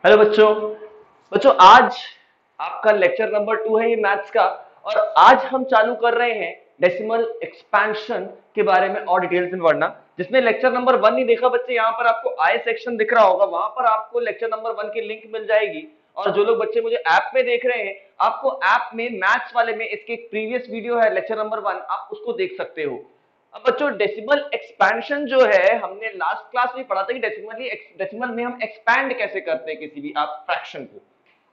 Hello बच्चों। बच्चों आज आपका लेक्चर नंबर 2 है ये मैथ्स का। और आज हम चालू कर रहे हैं डेसिमल एक्सपेंशन के बारे में और डिटेल्स में पढ़ना। जिसने लेक्चर नंबर 1 नहीं देखा बच्चे, यहाँ पर आपको आई सेक्शन दिख रहा होगा, वहां पर आपको लेक्चर नंबर 1 की लिंक मिल जाएगी। और जो लोग बच्चे मुझे ऐप में देख रहे हैं, आपको ऐप में मैथ्स वाले में इसके एक प्रीवियस वीडियो है लेक्चर नंबर 1, आप उसको देख सकते हो। अब बच्चों डेसिमल एक्सपेंशन जो है, हमने लास्ट क्लास में पढ़ा था कि डेसिमल में हम एक्सपैंड कैसे करते हैं किसी भी आप फ्रैक्शन को।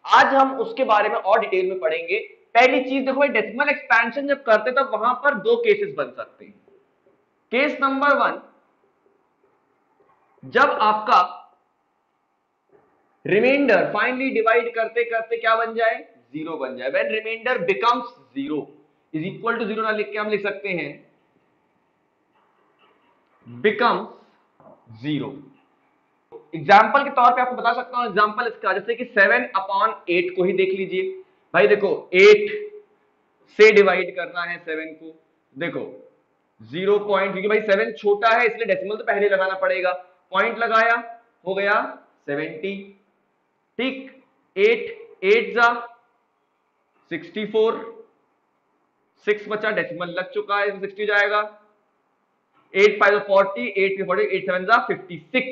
आज हम उसके बारे में और डिटेल में पढ़ेंगे। पहली चीज देखो, डेसिमल एक्सपेंशन जब करते तब वहां पर दो केसेस बन सकते हैं। केस नंबर 1, जब आपका रिमाइंडर फाइनली डिवाइड करते करते क्या बन जाए, जीरो बन जाए। When remainder becomes zero is equal to zero ना लिख के हम लिख सकते हैं बिकम जीरो। एग्जाम्पल के तौर पे आपको बता सकता हूं एग्जाम्पल इसका, जैसे कि 7/8 को ही देख लीजिए। भाई देखो 8 से डिवाइड करना है 7 को, देखो 0 पॉइंट, क्योंकि भाई 7 छोटा है इसलिए डेसिमल तो पहले लगाना पड़ेगा। पॉइंट लगाया, हो गया 70। ठीक, 8 8 जा 64, 6 बचा, डेसिमल लग चुका है, 60 जाएगा। 8 5 40, 8 40, 8 7 जा 56,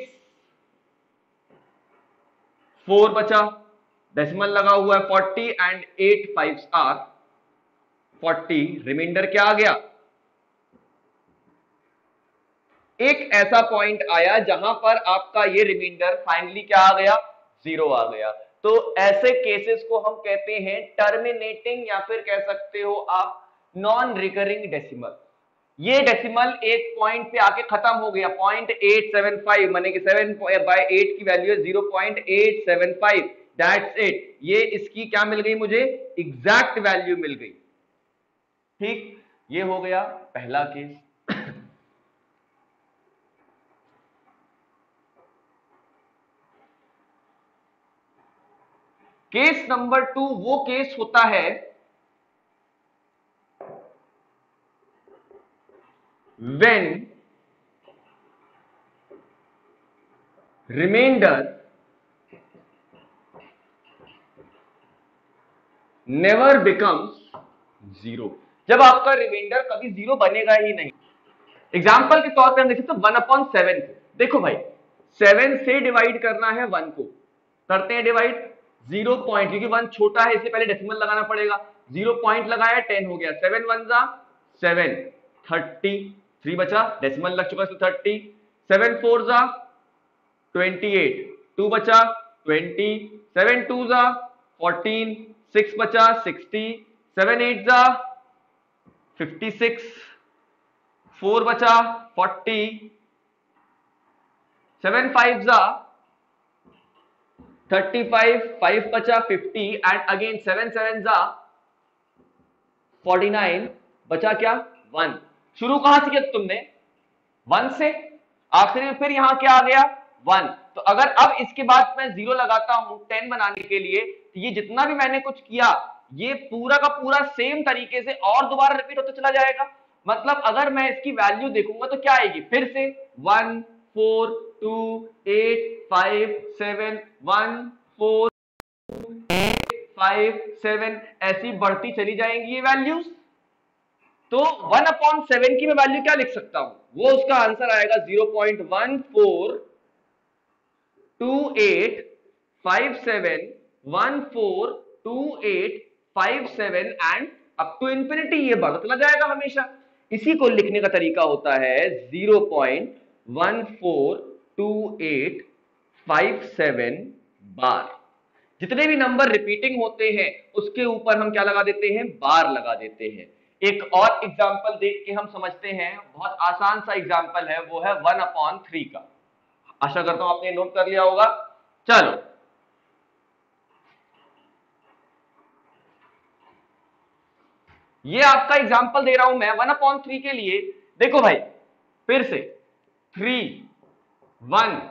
4 बचा, डेसिमल लगा हुआ है 40 एंड 8 5 आर 40। रिमाइंडर क्या आ गया, एक ऐसा पॉइंट आया जहां पर आपका ये रिमाइंडर फाइनली क्या आ गया, जीरो आ गया। तो ऐसे केसेस को हम कहते हैं टर्मिनेटिंग, या फिर कह सकते हो आप नॉन रिकरिंग डेसिमल। ये डेसिमल एक पॉइंट पे आके खत्म हो गया, 0.875, माने कि 7/8 की वैल्यू है 0.875, दैट्स इट। ये इसकी क्या मिल गई मुझे, एग्जैक्ट वैल्यू मिल गई। ठीक, ये हो गया पहला केस। केस नंबर 2 वो केस होता है when remainder never becomes zero. जब आपका रिमाइंडर कभी जीरो बनेगा ही नहीं। एग्जाम्पल के तौर पे हम देख सकते हैं 1/7 को। देखो भाई 7 से डिवाइड करना है 1 को, करते हैं डिवाइड। 0 पॉइंट, क्योंकि 1 छोटा है इसलिए पहले डेसिमल लगाना पड़ेगा। 0 पॉइंट लगाया, 10 हो गया। 7 1 जा 7, 30, 3 बचा, डेसिमल लग चुका है 30। 7 4 जा 28, 2 बचा 20, 7 2 जा 14, 6 बचा 60, 7 8 जा 56, 4 बचा 40, 7 5 जा 35, 5 बचा 50 एंड अगेन 7 7 जा 49, बचा क्या 1। शुरू कहां से किया तुमने, 1 से, आखिर में फिर यहां क्या आ गया 1। तो अगर अब इसके बाद मैं 0 लगाता हूं 10 बनाने के लिए, तो ये जितना भी मैंने कुछ किया ये पूरा का पूरा सेम तरीके से और दोबारा रिपीट होता चला जाएगा। मतलब अगर मैं इसकी वैल्यू देखूंगा तो क्या आएगी, फिर से 1 4 2 8 5 7 1 4 5 7 ऐसी बढ़ती चली जाएंगी ये वैल्यूज। तो 1/7 की मैं वैल्यू क्या लिख सकता हूं, वो उसका आंसर आएगा 0.142857142857 एंड अप टू इंफिनिटी, ये बढ़ता चला जाएगा हमेशा। इसी को लिखने का तरीका होता है 0.142857 बार। जितने भी नंबर रिपीटिंग होते हैं उसके ऊपर हम क्या लगा देते हैं, बार लगा देते हैं। एक और एग्जाम्पल देख के हम समझते हैं, बहुत आसान सा एग्जाम्पल है, वो है 1/3 का। आशा करता हूं आपने नोट कर लिया होगा। चलो ये आपका एग्जाम्पल दे रहा हूं मैं 1/3 के लिए। देखो भाई फिर से 3 1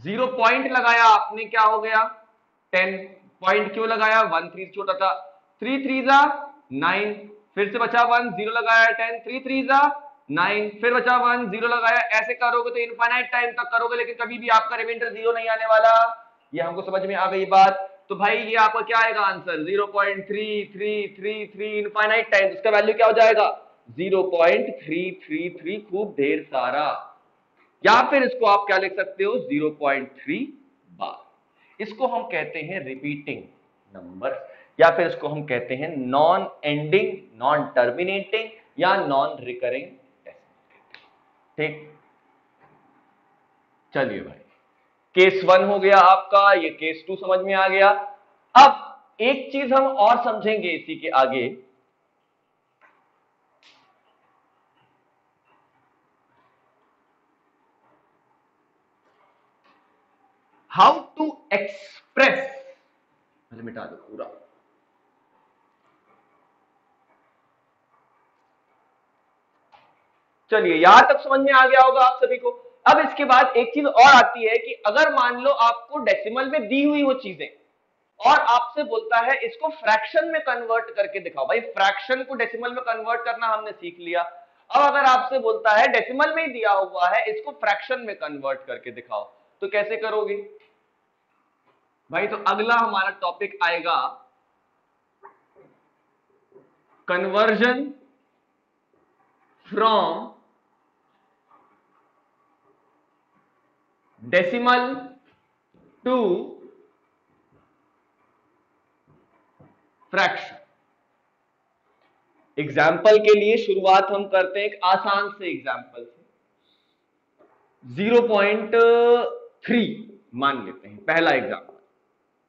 0 पॉइंट लगाया आपने, क्या हो गया 10। पॉइंट क्यों लगाया, 1 3 छोटा था। 3 3 जा 9, फिर से बचा 1, 0 लगाया 10, 3 3 जा 9, फिर बचा 1, 0 लगाया। ऐसे करोगे तो इनफाइनाइट टाइम तक करोगे, लेकिन कभी भी आपका रिमाइंडर 0 नहीं आने वाला। ये हमको समझ में आ गई बात। तो भाई ये आपका क्या आएगा आंसर 0.3333 इनफाइनाइट टाइम्स, इसका वैल्यू क्या हो जाएगा 0.333, खूब ढेर सारा। या फिर इसको आप क्या लिख सकते हो 0.3 बार। इसको हम कहते हैं रिपीटिंग नंबर, या फिर इसको हम कहते हैं नॉन एंडिंग, नॉन टर्मिनेटिंग या नॉन रिकरिंग डेसिमल। ठीक, चलिए भाई केस 1 हो गया आपका, ये केस 2 समझ में आ गया। अब एक चीज हम और समझेंगे इसी के आगे, हाउ टू एक्सप्रेस, पहले मिटा दो पूरा। चलिए यहां तक समझ में आ गया होगा आप सभी को। अब इसके बाद एक चीज और आती है कि अगर मान लो आपको डेसिमल में दी हुई वो चीजें और आपसे बोलता है इसको फ्रैक्शन में कन्वर्ट करके दिखाओ। भाई फ्रैक्शन को डेसिमल में कन्वर्ट करना हमने सीख लिया। अब अगर आपसे बोलता है डेसिमल में ही दिया हुआ है, इसको फ्रैक्शन में कन्वर्ट करके दिखाओ, तो कैसे करोगे भाई? तो अगला हमारा टॉपिक आएगा conversion from decimal to fraction. Example के लिए शुरुआत हम करते हैं एक आसान से एग्जाम्पल से, 0.3 मान लेते हैं पहला एग्जाम्पल।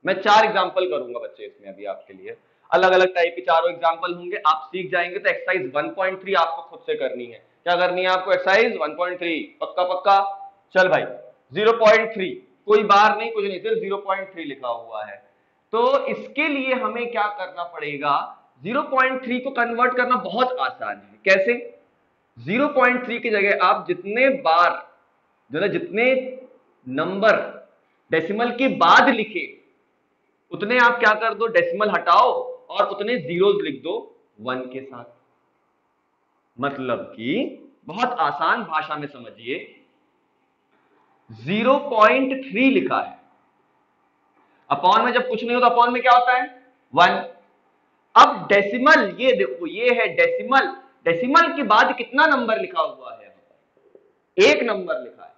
मैं 4 एग्जाम्पल करूंगा बच्चे इसमें अभी आपके लिए, अलग अलग टाइप के चारों एग्जाम्पल होंगे। आप सीख जाएंगे तो एक्सरसाइज 1.3 आपको खुद से करनी है। क्या करनी है आपको? एक्सरसाइज 1.3। पक्का पक्का? चल भाई 0.3, कोई बार नहीं कुछ नहीं, सिर्फ 0.3 लिखा हुआ है। तो इसके लिए हमें क्या करना पड़ेगा? 0.3 को कन्वर्ट करना बहुत आसान है। कैसे? 0.3 की जगह आप जितने बार जो है जितने नंबर डेसिमल के बाद लिखे उतने आप क्या कर दो, डेसिमल हटाओ और उतने जीरोस लिख दो 1 के साथ। मतलब कि बहुत आसान भाषा में समझिए, 0.3 लिखा है, अपॉन में जब कुछ नहीं होता अपॉन में क्या होता है 1। अब डेसिमल, ये देखो ये है डेसिमल, डेसिमल के बाद कितना नंबर लिखा हुआ है? एक नंबर लिखा है।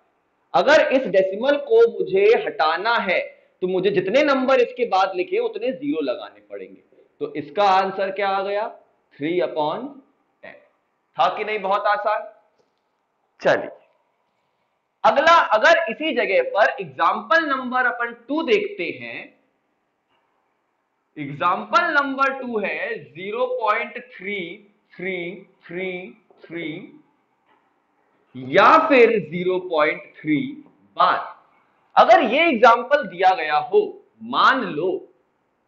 अगर इस डेसिमल को मुझे हटाना है तो मुझे जितने नंबर इसके बाद लिखे उतने जीरो लगाने पड़ेंगे। तो इसका आंसर क्या आ गया 3/10। था कि नहीं? बहुत आसान। चलिए अगला, अगर इसी जगह पर एग्जाम्पल नंबर अपन 2 देखते हैं, एग्जाम्पल नंबर 2 है 0.3333 या फिर 0.3 बार। अगर ये एग्जाम्पल दिया गया हो मान लो,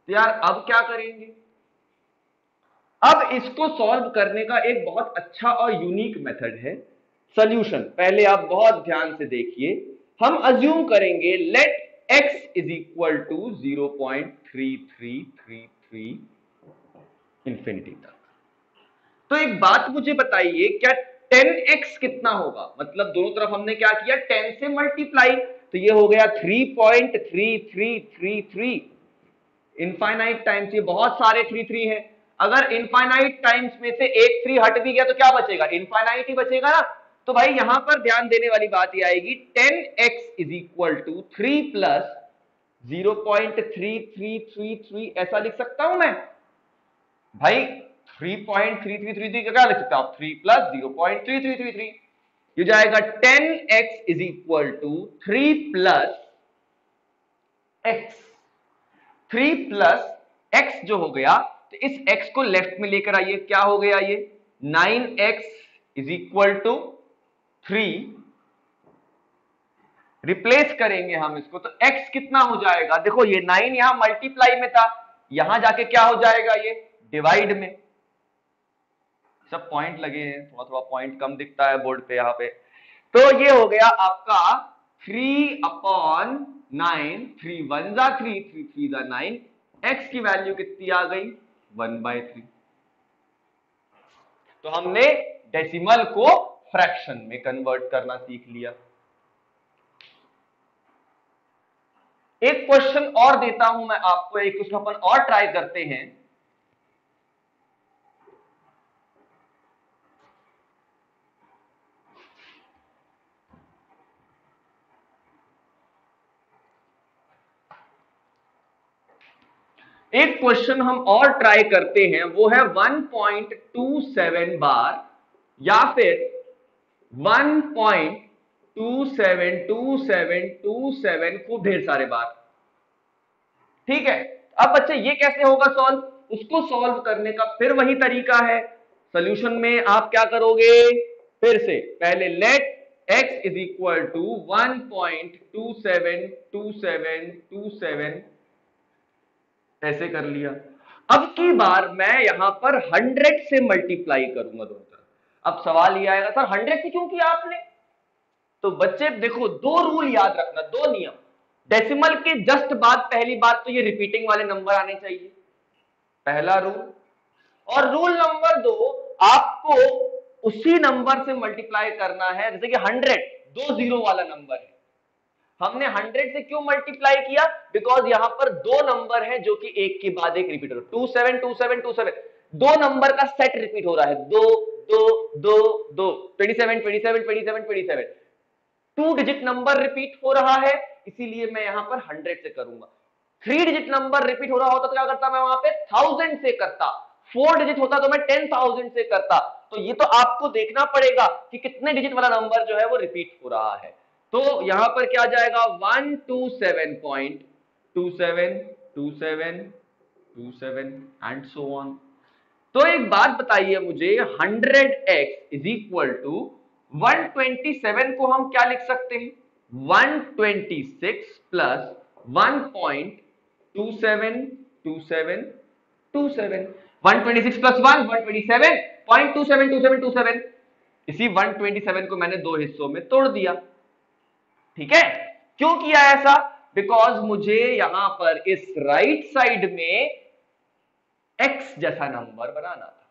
तो यार अब क्या करेंगे? अब इसको सॉल्व करने का एक बहुत अच्छा और यूनिक मेथड है सॉल्यूशन। पहले आप बहुत ध्यान से देखिए, हम अज्यूम करेंगे let x is equal to 0.3333 infinity तक। तो एक बात मुझे बताइए, क्या 10x कितना होगा? मतलब दोनों तरफ हमने क्या किया 10 से मल्टीप्लाई, तो ये हो गया 3.3333 इनफाइनाइट टाइम्स। ये बहुत सारे 3 हैं। अगर इनफाइनाइट टाइम्स में से एक 3 हट भी गया तो क्या बचेगा? इनफाइनाइट ही बचेगा ना। तो भाई यहां पर ध्यान देने वाली बात ये आएगी 10x is equal to 3 plus 0.3333, ऐसा लिख सकता हूं मैं भाई। 3.3333 का क्या लिख सकता हूं? 3 प्लस 0.3333, ये जाएगा 10x is equal to 3 plus x। 3 plus x जो हो गया, तो इस x को लेफ्ट में लेकर आइए, क्या हो गया ये 9x is equal to 3। Replace करेंगे हम इसको तो x कितना हो जाएगा? देखो ये 9 यहां मल्टीप्लाई में था, यहां जाके क्या हो जाएगा ये डिवाइड में। सब पॉइंट लगे हैं, थोड़ा थोड़ा पॉइंट कम दिखता है बोर्ड पे यहाँ पे। तो ये हो गया आपका 3/9, 3 1 जा 3, 3 3 जा 9, x की वैल्यू कितनी आ गई 1/3। तो हमने डेसिमल को फ्रैक्शन में कन्वर्ट करना सीख लिया। एक क्वेश्चन और देता हूं मैं आपको, एक उसमें अपन और ट्राई करते हैं। एक क्वेश्चन हम और ट्राई करते हैं, वो है 1.27 बार या फिर 1.272727 खूब ढेर सारे बार। ठीक है, अब बच्चे ये कैसे होगा सॉल्व? उसको सॉल्व करने का फिर वही तरीका है। सॉल्यूशन में आप क्या करोगे, फिर से पहले let x is equal to 1.272727 ऐसे कर लिया। अब की बार मैं यहां पर 100 से मल्टीप्लाई करूंगा दोनों तरफ। अब सवाल ये आएगा, सर 100 से क्यों किया आपने? तो बच्चे देखो, दो रूल याद रखना, दो नियम। डेसिमल के जस्ट बाद पहली बात तो ये रिपीटिंग वाले नंबर आने चाहिए, पहला रूल। और रूल नंबर दो, आपको उसी नंबर से मल्टीप्लाई करना है, जैसे कि 100 दो जीरो वाला नंबर है। हमने 100 से क्यों मल्टीप्लाई किया? बिकॉज यहां पर दो नंबर हैं जो कि एक के बाद एक रिपीट हो रहा है, 272727, दो नंबर का सेट रिपीट हो रहा है, दो दो दो दो, 27 टू डिजिट नंबर रिपीट हो रहा है, इसीलिए मैं यहां पर 100 से करूंगा। थ्री डिजिट नंबर रिपीट हो रहा होता तो क्या करता मैं वहां पे 1000 से करता, फोर डिजिट होता तो मैं 10,000 से करता। तो ये तो आपको देखना पड़ेगा कि कितने डिजिट वाला नंबर जो है वो रिपीट हो रहा है। तो यहां पर क्या जाएगा, 127.272727 एंड सो ऑन। तो एक बात बताइए मुझे, 100x इज इक्वल टू 127 को हम क्या लिख सकते हैं? 126 प्लस 1.272727, 126 प्लस 1 127.272727। इसी 127 को मैंने दो हिस्सों में तोड़ दिया। ठीक है, क्यों किया ऐसा? बिकॉज मुझे यहां पर इस राइट साइड में x जैसा नंबर बनाना था,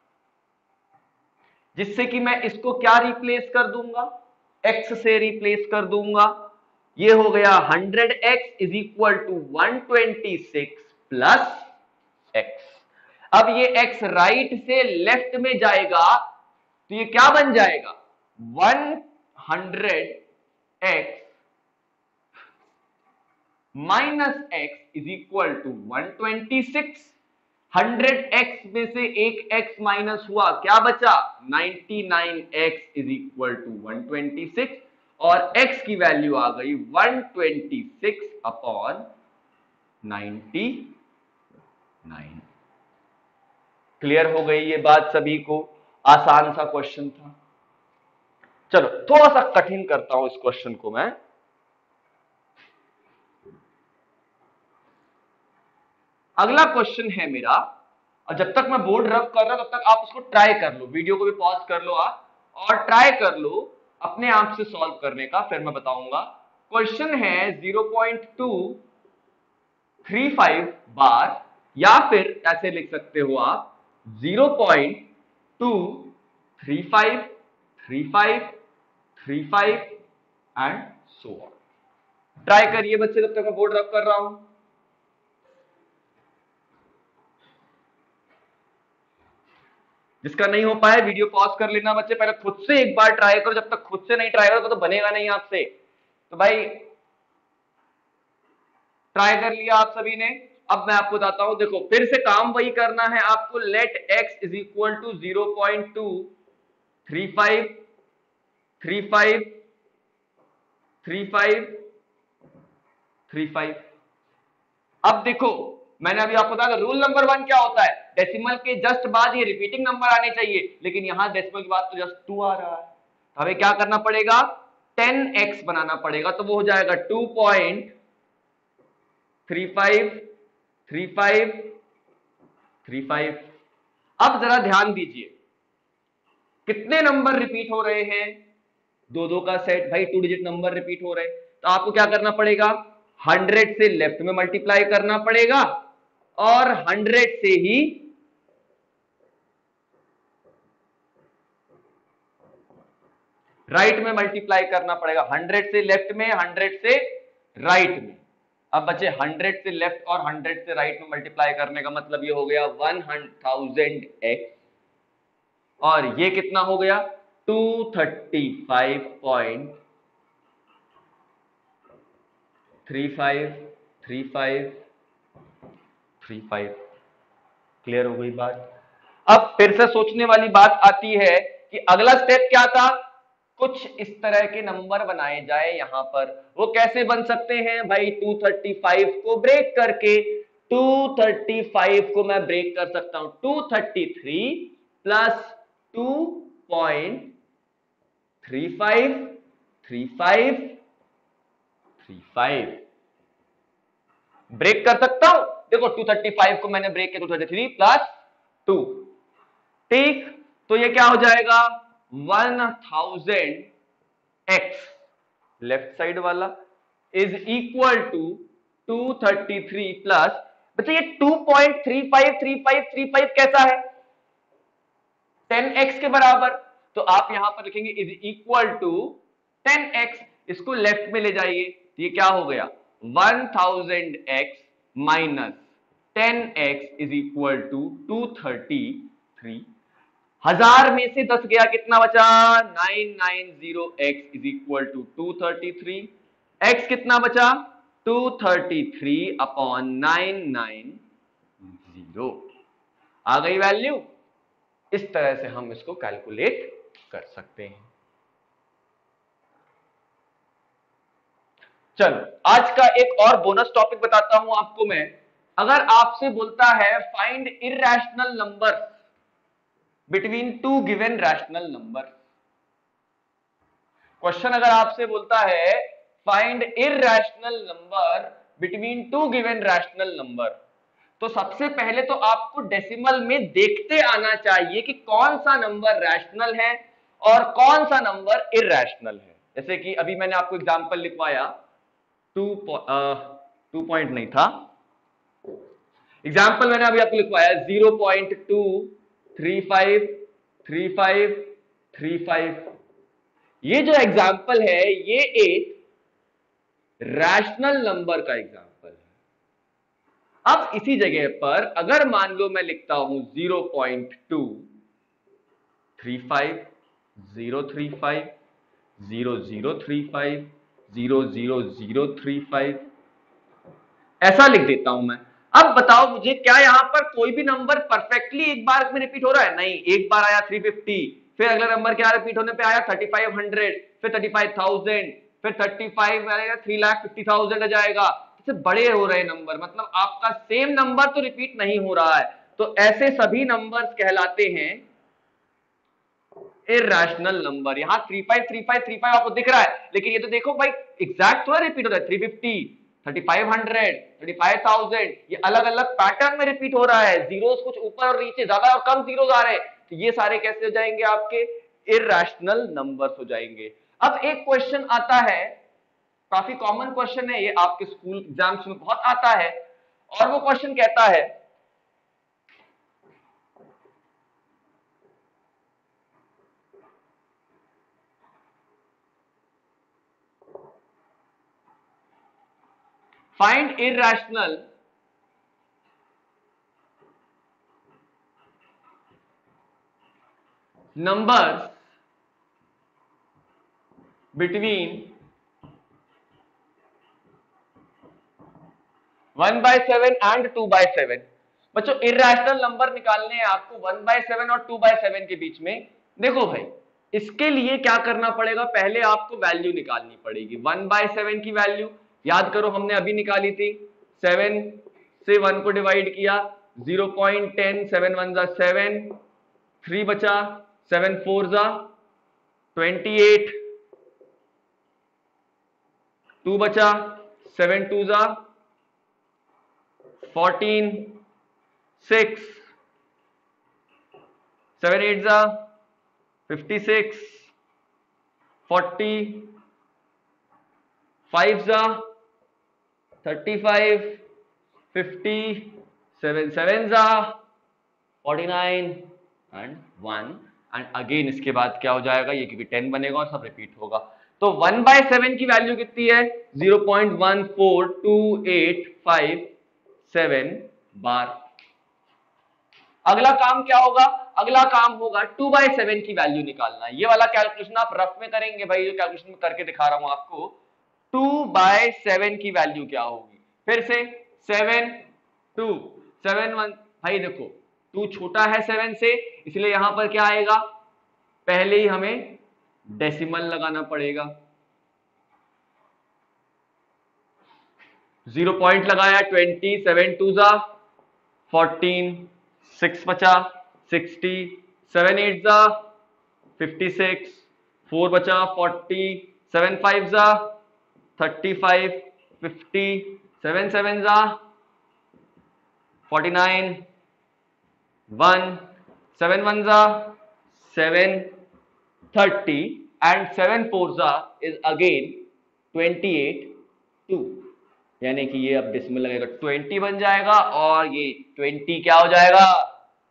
जिससे कि मैं इसको क्या रिप्लेस कर दूंगा, x से रिप्लेस कर दूंगा। ये हो गया 100x is equal to 126 plus x। अब ये x राइट से लेफ्ट में जाएगा तो ये क्या बन जाएगा, 100x minus x is equal to 126। 100x में से एक x माइनस हुआ, क्या बचा, 99x इज इक्वल टू 126, और x की वैल्यू आ गई 126 अपॉन 99। क्लियर हो गई ये बात सभी को? आसान सा क्वेश्चन था। चलो थोड़ा सा कठिन करता हूं इस क्वेश्चन को मैं। अगला क्वेश्चन है मेरा, और जब तक मैं बोर्ड रब कर रहा हूं तब तक आप उसको ट्राई कर लो, वीडियो को भी पॉज कर लो आप और ट्राई कर लो अपने आप से सॉल्व करने का, फिर मैं बताऊंगा। क्वेश्चन है 0.235 बार, या फिर ऐसे लिख सकते हो आप 0.2353535 एंड सो ऑन। ट्राई करिए बच्चे, जब तक मैं बोर्ड रब कर रहा हूं। जिसका नहीं हो पाए वीडियो पॉज कर लेना बच्चे, पहले खुद से एक बार ट्राई करो, जब तक खुद से नहीं ट्राई करो तो बनेगा नहीं आपसे। तो भाई ट्राई कर लिया आप सभी ने। अब मैं आपको बताता हूं, देखो फिर से काम वही करना है आपको। Let x is equal to 0.2353535। अब देखो, मैंने अभी आपको बताया रूल नंबर 1 क्या होता है, डेसिमल के जस्ट बाद ये रिपीटिंग नंबर आने चाहिए, लेकिन यहां डेसिमल के बाद तो जस्ट 2 आ रहा है। तो हमें क्या करना पड़ेगा, 10x बनाना पड़ेगा, तो वो हो जाएगा 2.353535। अब जरा ध्यान दीजिए, कितने नंबर रिपीट हो रहे हैं, दो दो का सेट, भाई टू डिजिट नंबर रिपीट हो रहे हैं। तो आपको क्या करना पड़ेगा, 100 से लेफ्ट में मल्टीप्लाई करना पड़ेगा और 100 से ही राइट में मल्टीप्लाई करना पड़ेगा। 100 से लेफ्ट में, 100 से राइट में। अब बचे 100 से लेफ्ट और 100 से राइट में मल्टीप्लाई करने का मतलब ये हो गया 1000x और ये कितना हो गया 235.353535। क्लियर हो गई बात। अब फिर से सोचने वाली बात आती है कि अगला स्टेप क्या था, कुछ इस तरह के नंबर बनाए जाए यहां पर। वो कैसे बन सकते हैं भाई, 235 को ब्रेक करके। 235 को मैं ब्रेक कर सकता हूं 233 प्लस 2.353535 ब्रेक कर सकता हूं। देखो 235 को मैंने ब्रेक किया 233 प्लस 2, ठीक। तो ये क्या हो जाएगा 1000x लेफ्ट साइड वाला इज इक्वल टू 233 प्लस, बच्चे ये 2.353535 कैसा है 10x के बराबर, तो आप यहां पर लिखेंगे इज इक्वल टू 10x, इसको लेफ्ट में ले जाइए तो ये क्या हो गया 1000x minus 10x is equal to 233। 1000 में से 10 गया कितना बचा 990x is equal to 233। x कितना बचा 233 अपॉन 990। आ गई वैल्यू। इस तरह से हम इसको कैलकुलेट कर सकते हैं। चलो आज का एक और बोनस टॉपिक बताता हूं आपको मैं। अगर आपसे बोलता है find irrational number between two given rational number, question अगर आपसे बोलता है find irrational number between two given rational number, तो सबसे पहले तो आपको डेसिमल में देखते आना चाहिए कि कौन सा नंबर रैशनल है और कौन सा नंबर इर्रेशनल है। जैसे कि अभी मैंने आपको एग्जांपल लिखवाया 2 पॉइंट नहीं था, एग्जांपल मैंने अभी आपको लिखवाया 0.2353535। ये जो एग्जांपल है ये एक रैशनल नंबर का एग्जांपल है। अब इसी जगह पर अगर मान लो मैं लिखता हूं 0.235 ऐसा लिख देता हूं मैं। अब बताओ मुझे क्या यहां पर कोई भी नंबर परफेक्टली एक बार में रिपीट हो रहा है, नहीं। एक बार आया 350, फिर अगला नंबर क्या रिपीट होने पे आया 3500, फिर 35000, फिर 35 आएगा 3,50,000 आ जाएगा। इससे बड़े हो रहे नंबर, मतलब आपका सेम नंबर तो रिपीट नहीं हो रहा है, तो ऐसे सभी नंबर्स कहलाते हैं इर्रेशनल नंबर। यहां 353535 आपको दिख रहा है, लेकिन ये तो देखो भाई एग्जैक्ट थोड़ा रिपीट हो रहा है। 350, 3500, 35,000 ये अलग अलग पैटर्न में रिपीट हो रहा है। जीरोस कुछ ऊपर और नीचे, ज्यादा और कम जीरोस आ रहे हैं, तो ये सारे कैसे हो जाएंगे आपके इर्रेशनल नंबर्स हो जाएंगे। अब एक क्वेश्चन आता है, काफी कॉमन क्वेश्चन है ये, आपके स्कूल एग्जाम्स में बहुत आता है, और वो क्वेश्चन कहता है find irrational numbers between 1/7 and 2/7। बच्चों इर्रेशनल नंबर निकालने हैं आपको 1/7 और 2/7 के बीच में। देखो भाई इसके लिए क्या करना पड़ेगा, पहले आपको वैल्यू निकालनी पड़ेगी। 1/7 की वैल्यू याद करो, हमने अभी निकाली थी। 7 से 1 को डिवाइड किया 0.10, 7 1 जा 7, 3 बचा, 7 4 जा 28, 2 बचा, 7 2 जा 14, 6, 7 8 जा 56, 40, 5 जा 35, 50, 7 7 जा 49 एंड 1 एंड अगेन इसके बाद क्या हो जाएगा, ये क्योंकि 10 बनेगा और सब रिपीट होगा। तो 1/7 की वैल्यू कितनी है? 0.14285 बार। अगला काम क्या होगा? अगला काम होगा 2/7 की वैल्यू निकालना। ये वाला कैलकुलेशन आप रफ में करेंगे भाई, जो कैलकुलेशन में करके दिखा रहा हूं आपको। 2/7 की वैल्यू क्या होगी? फिर से 7 2 7 1, भाई देखो 2 छोटा है 7 से, इसलिए यहां पर क्या आएगा? पहले ही हमें डेसिमल लगाना पड़ेगा। 0 पॉइंट लगाया, 20, 7 2 जा 14, 6 बचा 60, 7 8 जा 56, 4 बचा 40, 7 5 जा 35, 50, 7 7 जा 49, 1, 7 1 जा 7, 30 and 7 4 जा is again 28 2, यानी कि ये अब डेसिमल लगेगा 20 बन जाएगा और ये 20 क्या हो जाएगा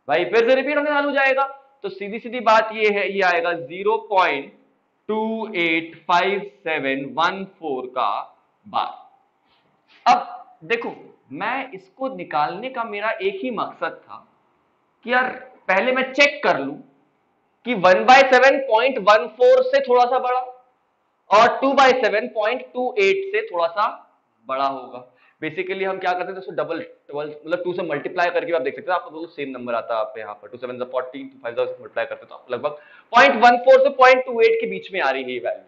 भाई? फिर से रिपीट होने चालू हो जाएगा। तो सीधी सीधी बात ये है, ये आएगा 0.285714 का बार। अब देखो, मैं इसको निकालने का मेरा एक ही मकसद था कि यार पहले मैं चेक कर लूं कि 1/7.14 से थोड़ा सा बड़ा और 2/7.28 से थोड़ा सा बड़ा होगा। बेसिकली हम क्या करते हैं, तो डबल मतलब 2 से मल्टीप्लाई करके आप देख सकते हैं, आपको बिल्कुल सेम नंबर आता है। आप यहाँ पर 2 7 40, 2 5 से मल्टीप्लाई करते हैं तो लगभग 0.14 से 0.28 के बीच में आ रही है ये वैल्यू।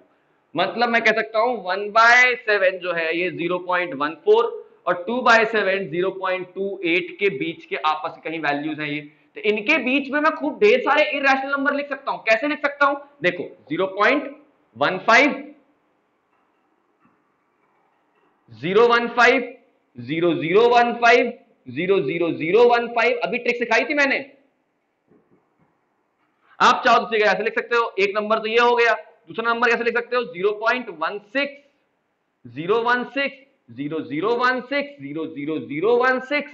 मतलब मैं कह सकता हूं 1/7 जो है ये 0.14 और 2/7 0.28 के बीच के आपस कहीं वैल्यूज हैं ये। तो इनके बीच में मैं खूब ढेर सारे इरैशनल नंबर लिख सकता हूं। कैसे लिख सकता हूं? देखो 0.15, 015, 0015, 00015। अभी ट्रिक सिखाई थी मैंने, आप चाहो तो ऐसे लिख सकते हो। एक नंबर तो ये हो गया। दूसरा नंबर कैसे लिख सकते हो? 0.16, 016, 0016, 00016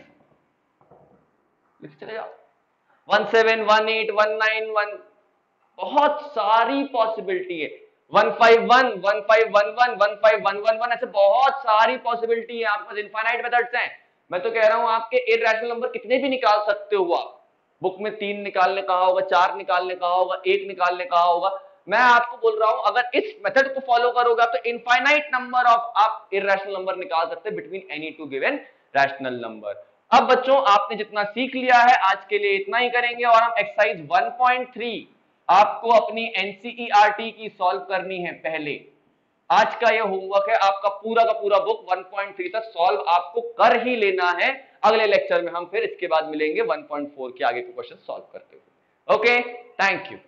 लिख चले जाओ। 17, 18, 191, बहुत सारी पॉसिबिलिटी है। 151, 1511, 15111, ऐसे बहुत सारी पॉसिबिलिटी है। आपके पास इनफाइनाइट मेथड्स हैं। मैं तो कह रहा हूं आपके इरैशनल नंबर कितने भी निकाल सकते हो आप। बुक में 3 निकालने कहा होगा, 4 निकालने कहा होगा, 1 निकालने कहा होगा। मैं आपको बोल रहा हूं अगर इस मेथड को फॉलो करोगे तो इनफाइनाइट नंबर ऑफ आप इरैशनल नंबर निकाल सकते हैं between any two given rational number. अब बच्चों आपने जितना सीख लिया है आज के लिए इतना ही करेंगे और हम एक्सरसाइज 1.3 आपको अपनी एनसीईआरटी की सॉल्व करनी है। पहले आज का ये होमवर्क है, आपका पूरा का पूरा बुक 1.3 तक सॉल्व आपको कर ही लेना है। अगले लेक्चर में हम फिर इसके बाद मिलेंगे 1.4 के आगे के क्वेश्चन सॉल्व करते हुए। Okay, thank you.